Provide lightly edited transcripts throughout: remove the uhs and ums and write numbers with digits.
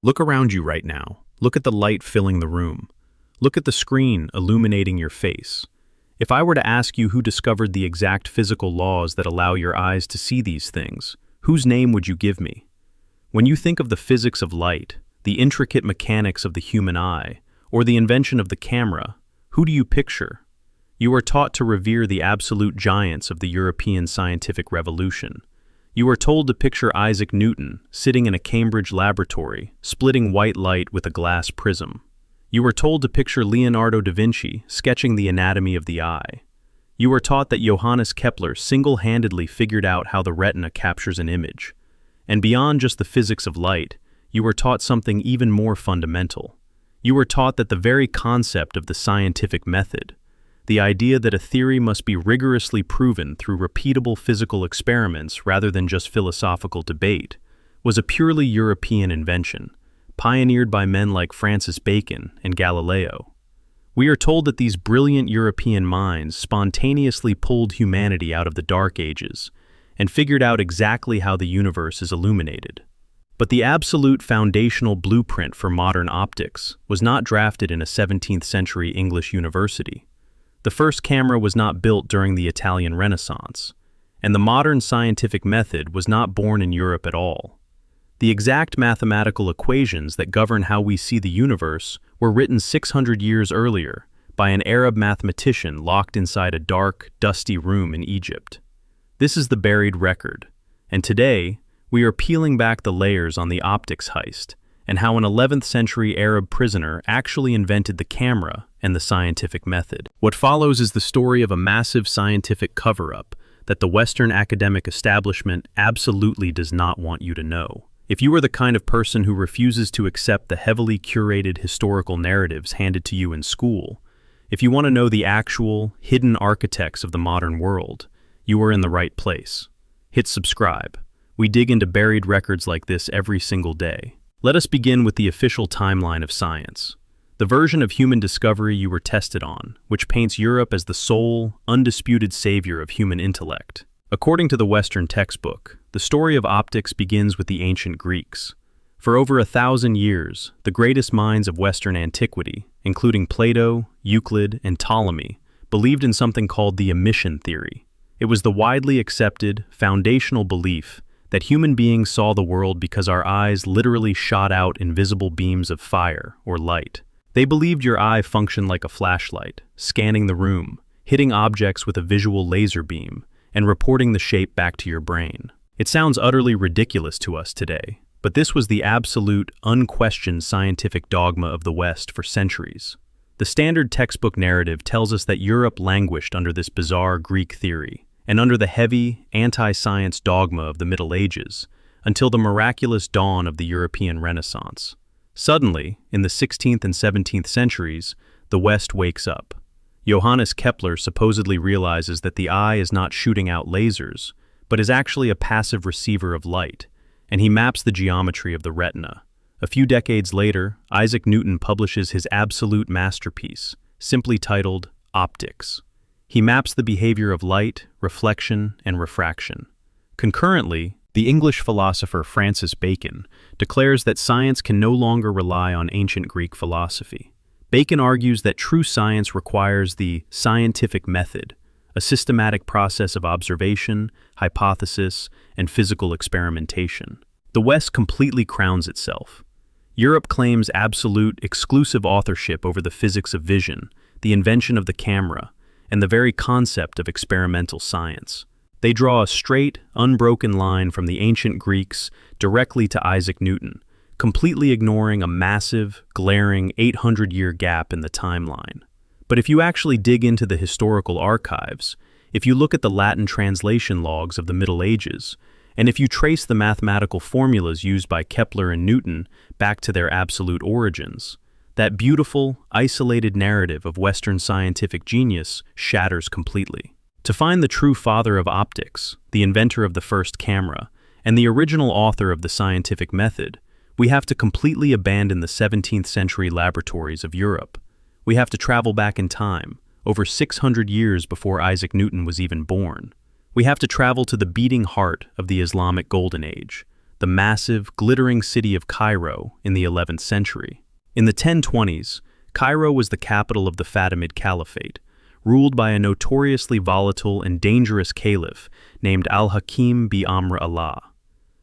Look around you right now. Look at the light filling the room. Look at the screen illuminating your face. If I were to ask you who discovered the exact physical laws that allow your eyes to see these things, whose name would you give me? When you think of the physics of light, the intricate mechanics of the human eye, or the invention of the camera, who do you picture? You are taught to revere the absolute giants of the European scientific revolution. You are told to picture Isaac Newton sitting in a Cambridge laboratory, splitting white light with a glass prism. You are told to picture Leonardo da Vinci sketching the anatomy of the eye. You are taught that Johannes Kepler single-handedly figured out how the retina captures an image. And beyond just the physics of light, you are taught something even more fundamental. You are taught that the very concept of the scientific method, the idea that a theory must be rigorously proven through repeatable physical experiments rather than just philosophical debate, was a purely European invention, pioneered by men like Francis Bacon and Galileo. We are told that these brilliant European minds spontaneously pulled humanity out of the Dark Ages and figured out exactly how the universe is illuminated. But the absolute foundational blueprint for modern optics was not drafted in a 17th century English university. The first camera was not built during the Italian Renaissance, and the modern scientific method was not born in Europe at all. The exact mathematical equations that govern how we see the universe were written 600 years earlier by an Arab mathematician locked inside a dark, dusty room in Egypt. This is the buried record, and today we are peeling back the layers on the optics heist and how an 11th century Arab prisoner actually invented the camera and the scientific method. What follows is the story of a massive scientific cover-up that the Western academic establishment absolutely does not want you to know. If you are the kind of person who refuses to accept the heavily curated historical narratives handed to you in school, if you want to know the actual, hidden architects of the modern world, you are in the right place. Hit subscribe. We dig into buried records like this every single day. Let us begin with the official timeline of science, the version of human discovery you were tested on, which paints Europe as the sole, undisputed savior of human intellect. According to the Western textbook, the story of optics begins with the ancient Greeks. For over 1,000 years, the greatest minds of Western antiquity, including Plato, Euclid, and Ptolemy, believed in something called the emission theory. It was the widely accepted, foundational belief that human beings saw the world because our eyes literally shot out invisible beams of fire or light. They believed your eye functioned like a flashlight, scanning the room, hitting objects with a visual laser beam, and reporting the shape back to your brain. It sounds utterly ridiculous to us today, but this was the absolute, unquestioned scientific dogma of the West for centuries. The standard textbook narrative tells us that Europe languished under this bizarre Greek theory, and under the heavy, anti-science dogma of the Middle Ages, until the miraculous dawn of the European Renaissance. Suddenly, in the 16th and 17th centuries, the West wakes up. Johannes Kepler supposedly realizes that the eye is not shooting out lasers, but is actually a passive receiver of light, and he maps the geometry of the retina. A few decades later, Isaac Newton publishes his absolute masterpiece, simply titled Optics. He maps the behavior of light, reflection, and refraction. Concurrently, the English philosopher Francis Bacon declares that science can no longer rely on ancient Greek philosophy. Bacon argues that true science requires the scientific method, a systematic process of observation, hypothesis, and physical experimentation. The West completely crowns itself. Europe claims absolute, exclusive authorship over the physics of vision, the invention of the camera, and the very concept of experimental science. They draw a straight, unbroken line from the ancient Greeks directly to Isaac Newton, completely ignoring a massive, glaring 800-year gap in the timeline. But if you actually dig into the historical archives, if you look at the Latin translation logs of the Middle Ages, and if you trace the mathematical formulas used by Kepler and Newton back to their absolute origins, that beautiful, isolated narrative of Western scientific genius shatters completely. To find the true father of optics, the inventor of the first camera, and the original author of the scientific method, we have to completely abandon the 17th century laboratories of Europe. We have to travel back in time, over 600 years before Isaac Newton was even born. We have to travel to the beating heart of the Islamic Golden Age, the massive, glittering city of Cairo in the 11th century. In the 1020s, Cairo was the capital of the Fatimid Caliphate, ruled by a notoriously volatile and dangerous caliph named al-Hakim bi Amr Allah.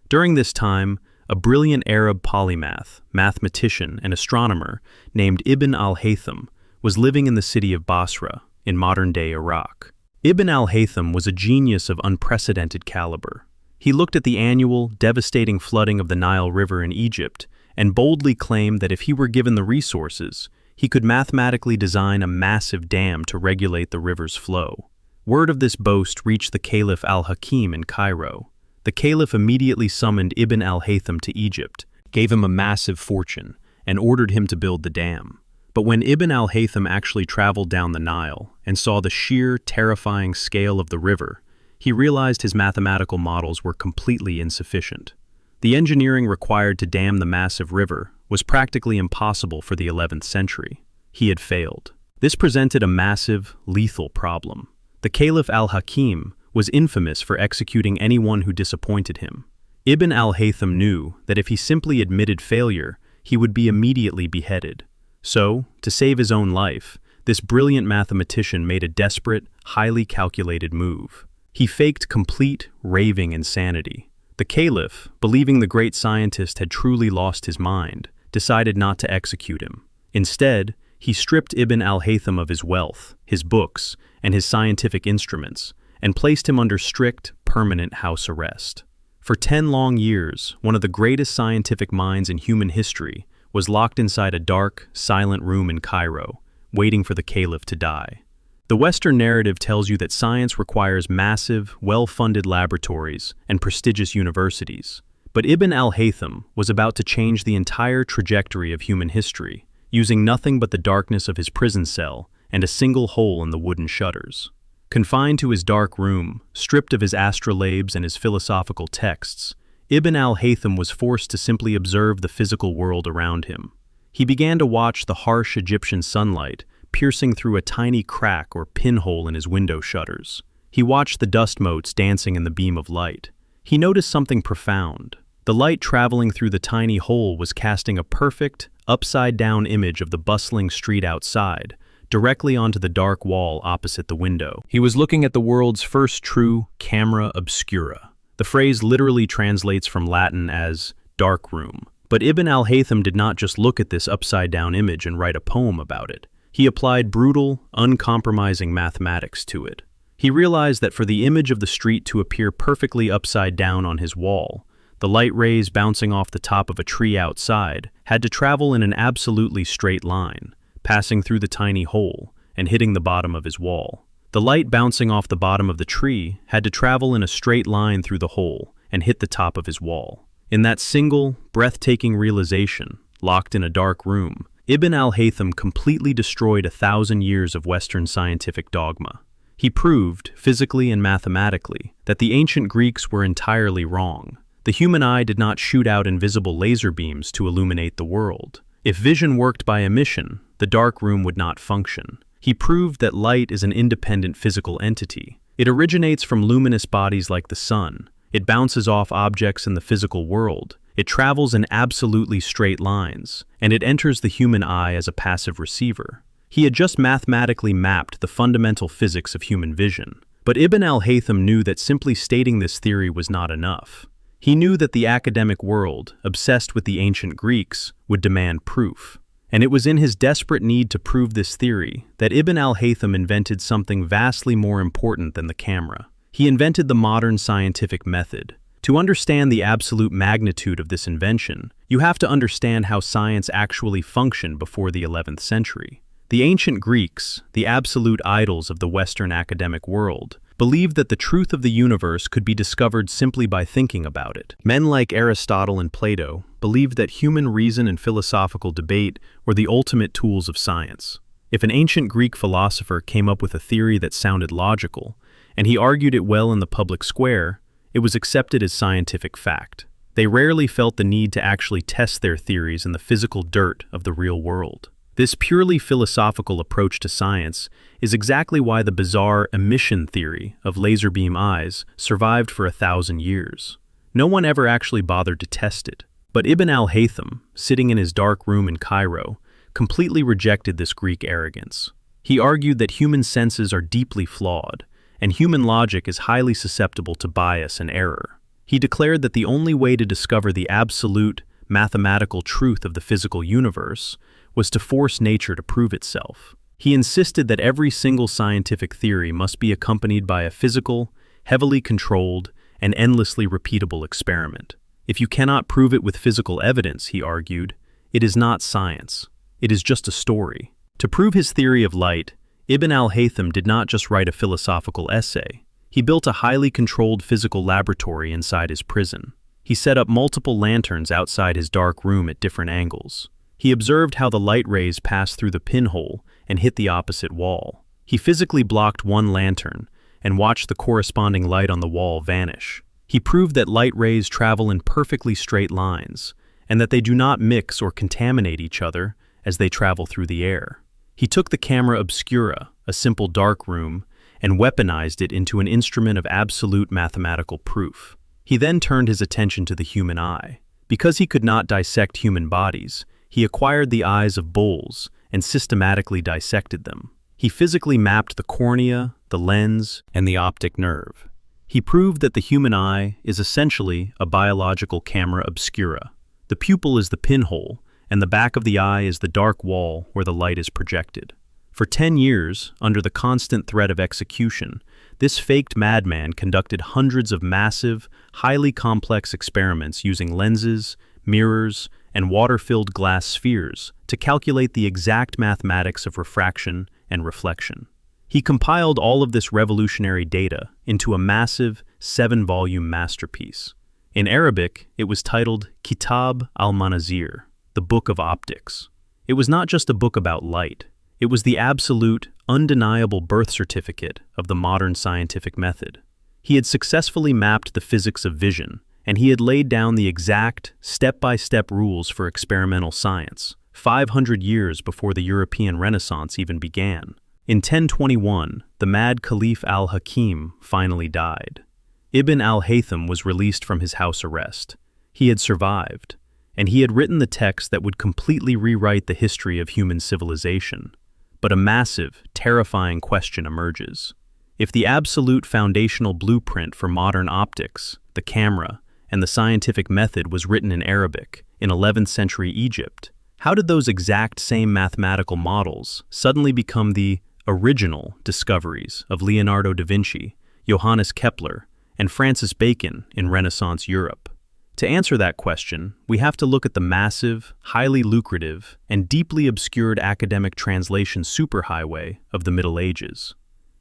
During this time, a brilliant Arab polymath, mathematician, and astronomer named Ibn al-Haytham was living in the city of Basra, in modern-day Iraq. Ibn al-Haytham was a genius of unprecedented caliber. He looked at the annual, devastating flooding of the Nile River in Egypt and boldly claimed that if he were given the resources, he could mathematically design a massive dam to regulate the river's flow. Word of this boast reached the Caliph al-Hakim in Cairo. The Caliph immediately summoned Ibn al-Haytham to Egypt, gave him a massive fortune, and ordered him to build the dam. But when Ibn al-Haytham actually traveled down the Nile and saw the sheer, terrifying scale of the river, he realized his mathematical models were completely insufficient. The engineering required to dam the massive river was practically impossible for the 11th century. He had failed. This presented a massive, lethal problem. The Caliph al-Hakim was infamous for executing anyone who disappointed him. Ibn al-Haytham knew that if he simply admitted failure, he would be immediately beheaded. So, to save his own life, this brilliant mathematician made a desperate, highly calculated move. He faked complete, raving insanity. The Caliph, believing the great scientist had truly lost his mind, decided not to execute him. Instead, he stripped Ibn al-Haytham of his wealth, his books, and his scientific instruments, and placed him under strict, permanent house arrest. For 10 long years, one of the greatest scientific minds in human history was locked inside a dark, silent room in Cairo, waiting for the Caliph to die. The Western narrative tells you that science requires massive, well-funded laboratories and prestigious universities. But Ibn al-Haytham was about to change the entire trajectory of human history, using nothing but the darkness of his prison cell and a single hole in the wooden shutters. Confined to his dark room, stripped of his astrolabes and his philosophical texts, Ibn al-Haytham was forced to simply observe the physical world around him. He began to watch the harsh Egyptian sunlight piercing through a tiny crack or pinhole in his window shutters. He watched the dust motes dancing in the beam of light. He noticed something profound. The light traveling through the tiny hole was casting a perfect, upside-down image of the bustling street outside, directly onto the dark wall opposite the window. He was looking at the world's first true camera obscura. The phrase literally translates from Latin as dark room. But Ibn al-Haytham did not just look at this upside-down image and write a poem about it. He applied brutal, uncompromising mathematics to it. He realized that for the image of the street to appear perfectly upside down on his wall, the light rays bouncing off the top of a tree outside had to travel in an absolutely straight line, passing through the tiny hole and hitting the bottom of his wall. The light bouncing off the bottom of the tree had to travel in a straight line through the hole and hit the top of his wall. In that single, breathtaking realization, locked in a dark room, Ibn al-Haytham completely destroyed 1,000 years of Western scientific dogma. He proved, physically and mathematically, that the ancient Greeks were entirely wrong. The human eye did not shoot out invisible laser beams to illuminate the world. If vision worked by emission, the dark room would not function. He proved that light is an independent physical entity. It originates from luminous bodies like the sun. It bounces off objects in the physical world. It travels in absolutely straight lines, and it enters the human eye as a passive receiver. He had just mathematically mapped the fundamental physics of human vision. But Ibn al-Haytham knew that simply stating this theory was not enough. He knew that the academic world, obsessed with the ancient Greeks, would demand proof. And it was in his desperate need to prove this theory that Ibn al-Haytham invented something vastly more important than the camera. He invented the modern scientific method. To understand the absolute magnitude of this invention, you have to understand how science actually functioned before the 11th century. The ancient Greeks, the absolute idols of the Western academic world, believed that the truth of the universe could be discovered simply by thinking about it. Men like Aristotle and Plato believed that human reason and philosophical debate were the ultimate tools of science. If an ancient Greek philosopher came up with a theory that sounded logical, and he argued it well in the public square, it was accepted as scientific fact. They rarely felt the need to actually test their theories in the physical dirt of the real world. This purely philosophical approach to science is exactly why the bizarre emission theory of laser beam eyes survived for 1,000 years. No one ever actually bothered to test it. But Ibn al-Haytham, sitting in his dark room in Cairo, completely rejected this Greek arrogance. He argued that human senses are deeply flawed, and human logic is highly susceptible to bias and error. He declared that the only way to discover the absolute, mathematical truth of the physical universe was to force nature to prove itself. He insisted that every single scientific theory must be accompanied by a physical, heavily controlled, and endlessly repeatable experiment. If you cannot prove it with physical evidence, he argued, it is not science. It is just a story. To prove his theory of light, Ibn al-Haytham did not just write a philosophical essay. He built a highly controlled physical laboratory inside his prison. He set up multiple lanterns outside his dark room at different angles. He observed how the light rays passed through the pinhole and hit the opposite wall. He physically blocked one lantern and watched the corresponding light on the wall vanish. He proved that light rays travel in perfectly straight lines, and that they do not mix or contaminate each other as they travel through the air. He took the camera Obscura, a simple dark room, and weaponized it into an instrument of absolute mathematical proof. He then turned his attention to the human eye. Because he could not dissect human bodies, he acquired the eyes of bulls and systematically dissected them. He physically mapped the cornea, the lens, and the optic nerve. He proved that the human eye is essentially a biological camera obscura. The pupil is the pinhole, and the back of the eye is the dark wall where the light is projected. For 10 years, under the constant threat of execution, this faked madman conducted hundreds of massive, highly complex experiments using lenses, mirrors, and water-filled glass spheres to calculate the exact mathematics of refraction and reflection. He compiled all of this revolutionary data into a massive 7-volume masterpiece. In Arabic, it was titled Kitab al-Manazir, the Book of Optics. It was not just a book about light. It was the absolute, undeniable birth certificate of the modern scientific method. He had successfully mapped the physics of vision, and he had laid down the exact, step-by-step rules for experimental science, 500 years before the European Renaissance even began. In 1021, the mad Caliph al-Hakim finally died. Ibn al-Haytham was released from his house arrest. He had survived, and he had written the text that would completely rewrite the history of human civilization. But a massive, terrifying question emerges. If the absolute foundational blueprint for modern optics, the camera, and the scientific method was written in Arabic, in 11th century Egypt, how did those exact same mathematical models suddenly become the original discoveries of Leonardo da Vinci, Johannes Kepler, and Francis Bacon in Renaissance Europe? To answer that question, we have to look at the massive, highly lucrative, and deeply obscured academic translation superhighway of the Middle Ages.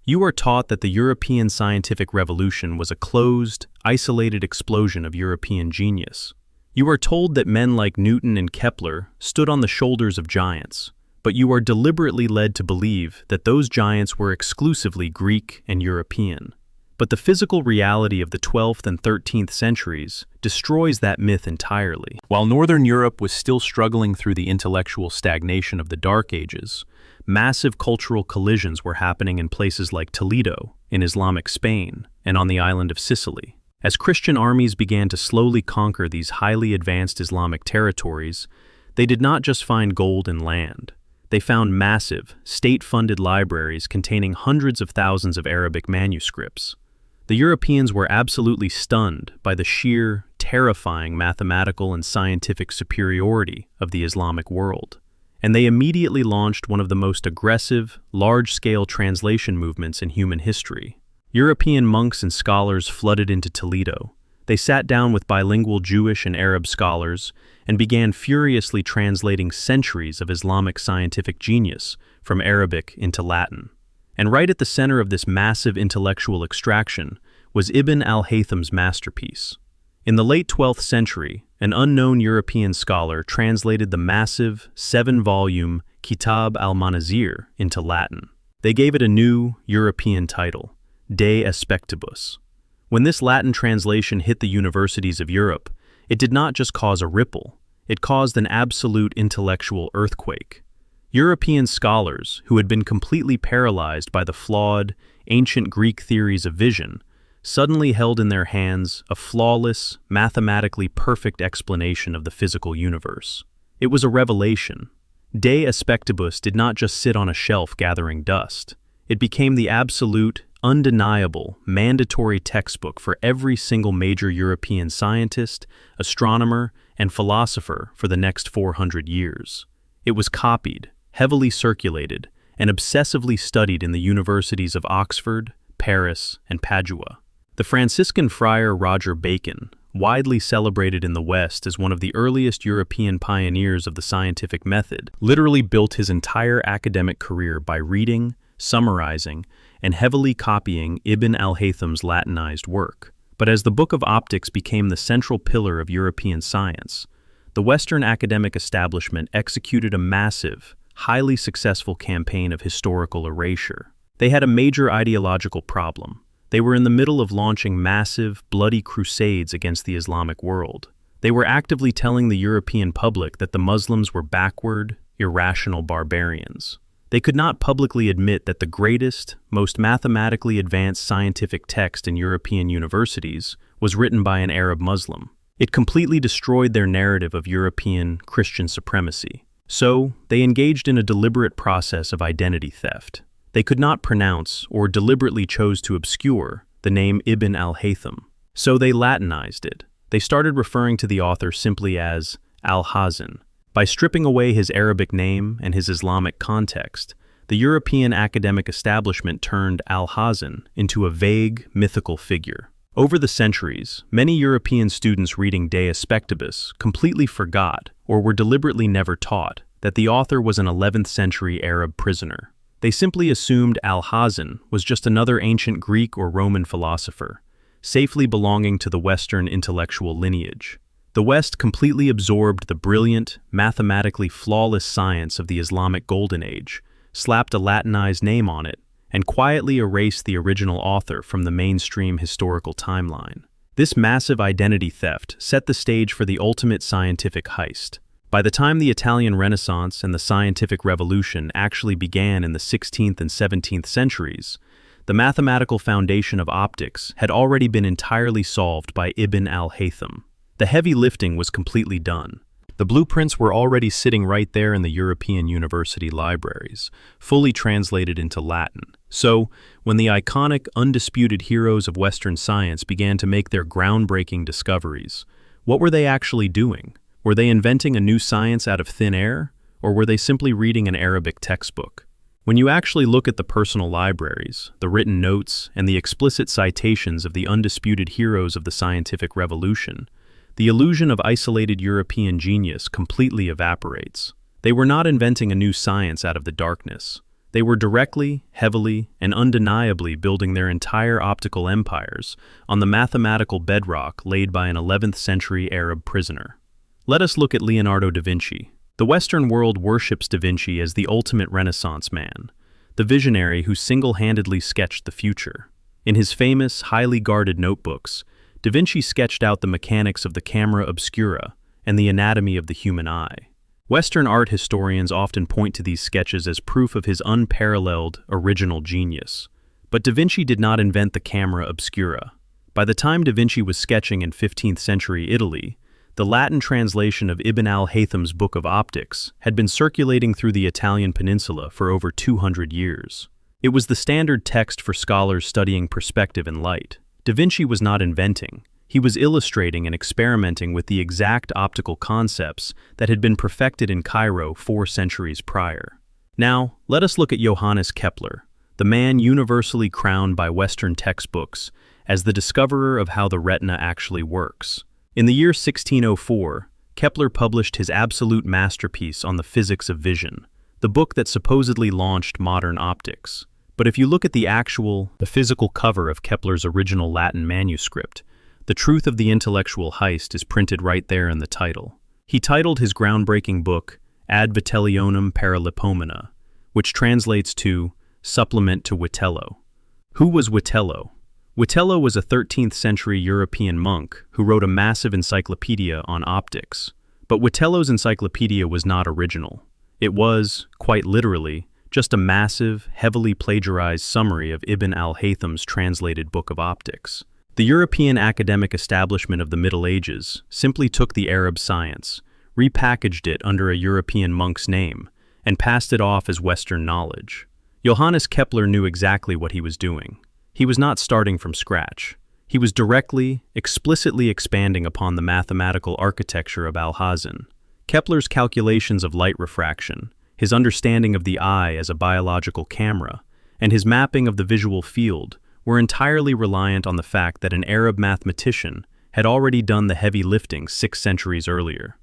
You are taught that the European scientific revolution was a closed, isolated explosion of European genius. You are told that men like Newton and Kepler stood on the shoulders of giants, but you are deliberately led to believe that those giants were exclusively Greek and European. But the physical reality of the 12th and 13th centuries destroys that myth entirely. While Northern Europe was still struggling through the intellectual stagnation of the Dark Ages, massive cultural collisions were happening in places like Toledo, in Islamic Spain, and on the island of Sicily. As Christian armies began to slowly conquer these highly advanced Islamic territories, they did not just find gold and land. They found massive, state-funded libraries containing hundreds of thousands of Arabic manuscripts. The Europeans were absolutely stunned by the sheer, terrifying mathematical and scientific superiority of the Islamic world, and they immediately launched one of the most aggressive, large-scale translation movements in human history. European monks and scholars flooded into Toledo. They sat down with bilingual Jewish and Arab scholars and began furiously translating centuries of Islamic scientific genius from Arabic into Latin. And right at the center of this massive intellectual extraction was Ibn al-Haytham's masterpiece. In the late 12th century, an unknown European scholar translated the massive, 7-volume Kitab al-Manazir into Latin. They gave it a new, European title, De Aspectibus. When this Latin translation hit the universities of Europe, it did not just cause a ripple, it caused an absolute intellectual earthquake. European scholars, who had been completely paralyzed by the flawed, ancient Greek theories of vision, suddenly held in their hands a flawless, mathematically perfect explanation of the physical universe. It was a revelation. De Aspectibus did not just sit on a shelf gathering dust. It became the absolute, undeniable, mandatory textbook for every single major European scientist, astronomer, and philosopher for the next 400 years. It was copied, heavily circulated, and obsessively studied in the universities of Oxford, Paris, and Padua. The Franciscan friar Roger Bacon, widely celebrated in the West as one of the earliest European pioneers of the scientific method, literally built his entire academic career by reading, summarizing, and heavily copying Ibn al-Haytham's Latinized work. But as the Book of Optics became the central pillar of European science, the Western academic establishment executed a massive, highly successful campaign of historical erasure. They had a major ideological problem. They were in the middle of launching massive, bloody crusades against the Islamic world. They were actively telling the European public that the Muslims were backward, irrational barbarians. They could not publicly admit that the greatest, most mathematically advanced scientific text in European universities was written by an Arab Muslim. It completely destroyed their narrative of European Christian supremacy. So, they engaged in a deliberate process of identity theft. They could not pronounce, or deliberately chose to obscure, the name Ibn al-Haytham. So they Latinized it. They started referring to the author simply as Alhazen. By stripping away his Arabic name and his Islamic context, the European academic establishment turned Alhazen into a vague, mythical figure. Over the centuries, many European students reading De Aspectibus completely forgot, or were deliberately never taught, that the author was an 11th century Arab prisoner. They simply assumed Alhazen was just another ancient Greek or Roman philosopher, safely belonging to the Western intellectual lineage. The West completely absorbed the brilliant, mathematically flawless science of the Islamic Golden Age, slapped a Latinized name on it, and quietly erased the original author from the mainstream historical timeline. This massive identity theft set the stage for the ultimate scientific heist. By the time the Italian Renaissance and the scientific revolution actually began in the 16th and 17th centuries, the mathematical foundation of optics had already been entirely solved by Ibn al-Haytham. The heavy lifting was completely done. The blueprints were already sitting right there in the European university libraries, fully translated into Latin. So, when the iconic, undisputed heroes of Western science began to make their groundbreaking discoveries, what were they actually doing? Were they inventing a new science out of thin air, or were they simply reading an Arabic textbook? When you actually look at the personal libraries, the written notes, and the explicit citations of the undisputed heroes of the scientific revolution, the illusion of isolated European genius completely evaporates. They were not inventing a new science out of the darkness. They were directly, heavily, and undeniably building their entire optical empires on the mathematical bedrock laid by an 11th century Arab prisoner. Let us look at Leonardo da Vinci. The Western world worships da Vinci as the ultimate Renaissance man, the visionary who single-handedly sketched the future. In his famous, highly guarded notebooks, da Vinci sketched out the mechanics of the camera obscura and the anatomy of the human eye. Western art historians often point to these sketches as proof of his unparalleled, original genius. But da Vinci did not invent the camera obscura. By the time da Vinci was sketching in 15th century Italy, the Latin translation of Ibn al-Haytham's Book of Optics had been circulating through the Italian peninsula for over 200 years. It was the standard text for scholars studying perspective and light. Da Vinci was not inventing. He was illustrating and experimenting with the exact optical concepts that had been perfected in Cairo 4 centuries prior. Now, let us look at Johannes Kepler, the man universally crowned by Western textbooks as the discoverer of how the retina actually works. In the year 1604, Kepler published his absolute masterpiece on the physics of vision, the book that supposedly launched modern optics. But if you look at the physical cover of Kepler's original Latin manuscript, the truth of the intellectual heist is printed right there in the title. He titled his groundbreaking book Ad Vitelionum Paralipomena, which translates to Supplement to Witello. Who was Witello? Witello was a 13th century European monk who wrote a massive encyclopedia on optics. But Witello's encyclopedia was not original. It was, quite literally, just a massive, heavily plagiarized summary of Ibn al-Haytham's translated Book of Optics. The European academic establishment of the Middle Ages simply took the Arab science, repackaged it under a European monk's name, and passed it off as Western knowledge. Johannes Kepler knew exactly what he was doing. He was not starting from scratch. He was directly, explicitly expanding upon the mathematical architecture of Alhazen. Kepler's calculations of light refraction, his understanding of the eye as a biological camera, and his mapping of the visual field were entirely reliant on the fact that an Arab mathematician had already done the heavy lifting 6 centuries earlier.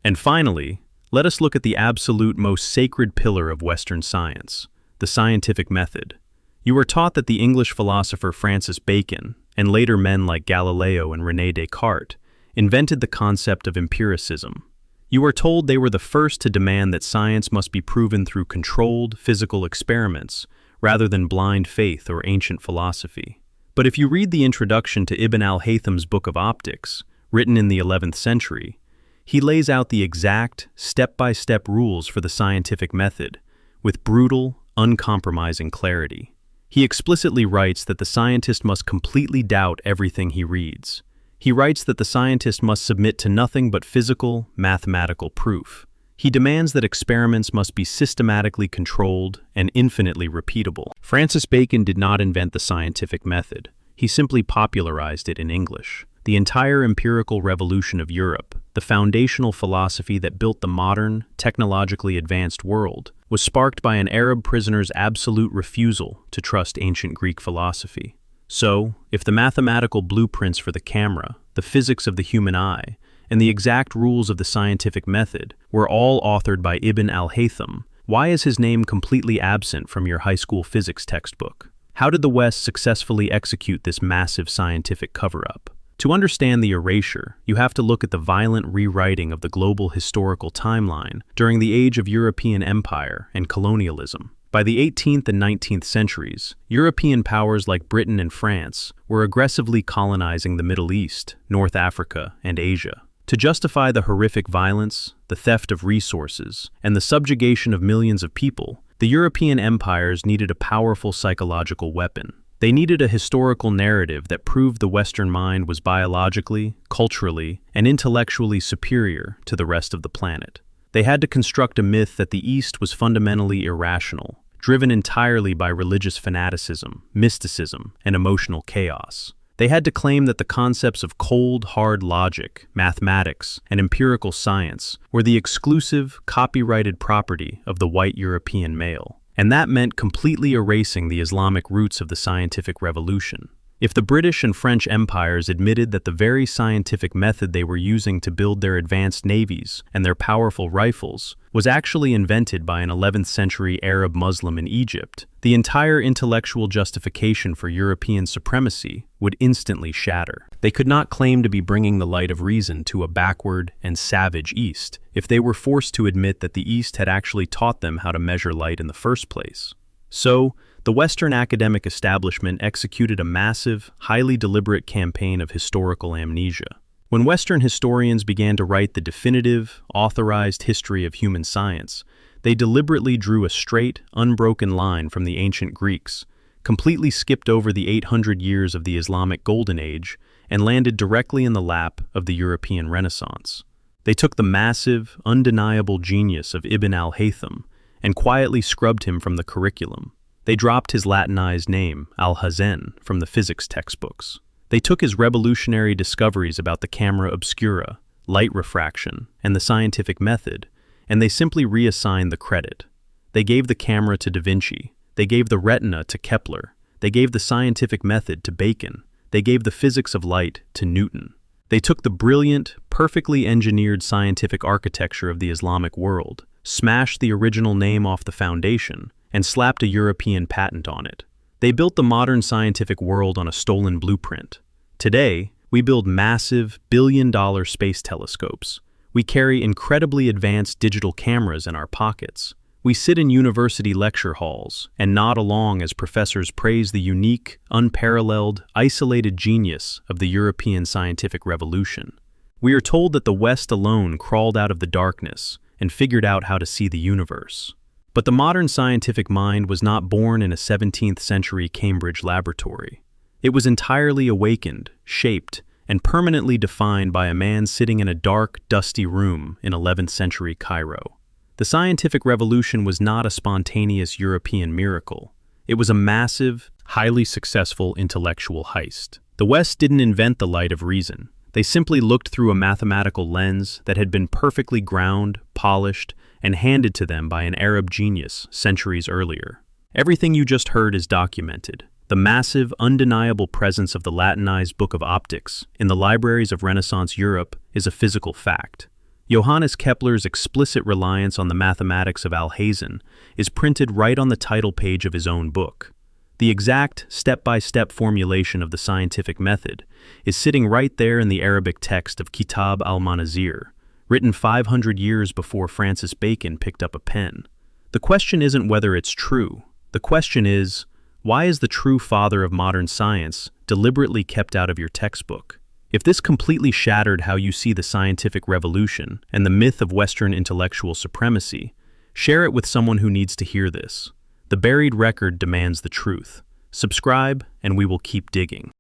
And finally, let us look at the absolute most sacred pillar of Western science, the scientific method. You were taught that the English philosopher Francis Bacon, and later men like Galileo and René Descartes, invented the concept of empiricism. You are told they were the first to demand that science must be proven through controlled, physical experiments, rather than blind faith or ancient philosophy. But if you read the introduction to Ibn al-Haytham's Book of Optics, written in the 11th century, he lays out the exact, step-by-step rules for the scientific method, with brutal, uncompromising clarity. He explicitly writes that the scientist must completely doubt everything he reads. He writes that the scientist must submit to nothing but physical, mathematical proof. He demands that experiments must be systematically controlled and infinitely repeatable. Francis Bacon did not invent the scientific method. He simply popularized it in English. The entire empirical revolution of Europe, the foundational philosophy that built the modern, technologically advanced world, was sparked by an Arab prisoner's absolute refusal to trust ancient Greek philosophy. So, if the mathematical blueprints for the camera, the physics of the human eye, and the exact rules of the scientific method were all authored by Ibn al-Haytham, why is his name completely absent from your high school physics textbook? How did the West successfully execute this massive scientific cover-up? To understand the erasure, you have to look at the violent rewriting of the global historical timeline during the age of European empire and colonialism. By the 18th and 19th centuries, European powers like Britain and France were aggressively colonizing the Middle East, North Africa, and Asia. To justify the horrific violence, the theft of resources, and the subjugation of millions of people, the European empires needed a powerful psychological weapon. They needed a historical narrative that proved the Western mind was biologically, culturally, and intellectually superior to the rest of the planet. They had to construct a myth that the East was fundamentally irrational, driven entirely by religious fanaticism, mysticism, and emotional chaos. They had to claim that the concepts of cold, hard logic, mathematics, and empirical science were the exclusive, copyrighted property of the white European male. And that meant completely erasing the Islamic roots of the scientific revolution. If the British and French empires admitted that the very scientific method they were using to build their advanced navies and their powerful rifles was actually invented by an 11th century Arab Muslim in Egypt, the entire intellectual justification for European supremacy would instantly shatter. They could not claim to be bringing the light of reason to a backward and savage East if they were forced to admit that the East had actually taught them how to measure light in the first place. So, the Western academic establishment executed a massive, highly deliberate campaign of historical amnesia. When Western historians began to write the definitive, authorized history of human science, they deliberately drew a straight, unbroken line from the ancient Greeks, completely skipped over the 800 years of the Islamic Golden Age, and landed directly in the lap of the European Renaissance. They took the massive, undeniable genius of Ibn al-Haytham and quietly scrubbed him from the curriculum. They dropped his Latinized name, Alhazen, from the physics textbooks. They took his revolutionary discoveries about the camera obscura, light refraction, and the scientific method, and they simply reassigned the credit. They gave the camera to Da Vinci. They gave the retina to Kepler. They gave the scientific method to Bacon. They gave the physics of light to Newton. They took the brilliant, perfectly engineered scientific architecture of the Islamic world, smashed the original name off the foundation, and slapped a European patent on it. They built the modern scientific world on a stolen blueprint. Today, we build massive, billion-dollar space telescopes. We carry incredibly advanced digital cameras in our pockets. We sit in university lecture halls and nod along as professors praise the unique, unparalleled, isolated genius of the European scientific revolution. We are told that the West alone crawled out of the darkness and figured out how to see the universe. But the modern scientific mind was not born in a 17th century Cambridge laboratory. It was entirely awakened, shaped, and permanently defined by a man sitting in a dark, dusty room in 11th century Cairo. The scientific revolution was not a spontaneous European miracle. It was a massive, highly successful intellectual heist. The West didn't invent the light of reason. They simply looked through a mathematical lens that had been perfectly ground, polished, and handed to them by an Arab genius centuries earlier. Everything you just heard is documented. The massive, undeniable presence of the Latinized Book of Optics in the libraries of Renaissance Europe is a physical fact. Johannes Kepler's explicit reliance on the mathematics of Alhazen is printed right on the title page of his own book. The exact, step-by-step formulation of the scientific method is sitting right there in the Arabic text of Kitab al-Manazir, written 500 years before Francis Bacon picked up a pen. The question isn't whether it's true. The question is, why is the true father of modern science deliberately kept out of your textbook? If this completely shattered how you see the scientific revolution and the myth of Western intellectual supremacy, share it with someone who needs to hear this. The buried record demands the truth. Subscribe, and we will keep digging.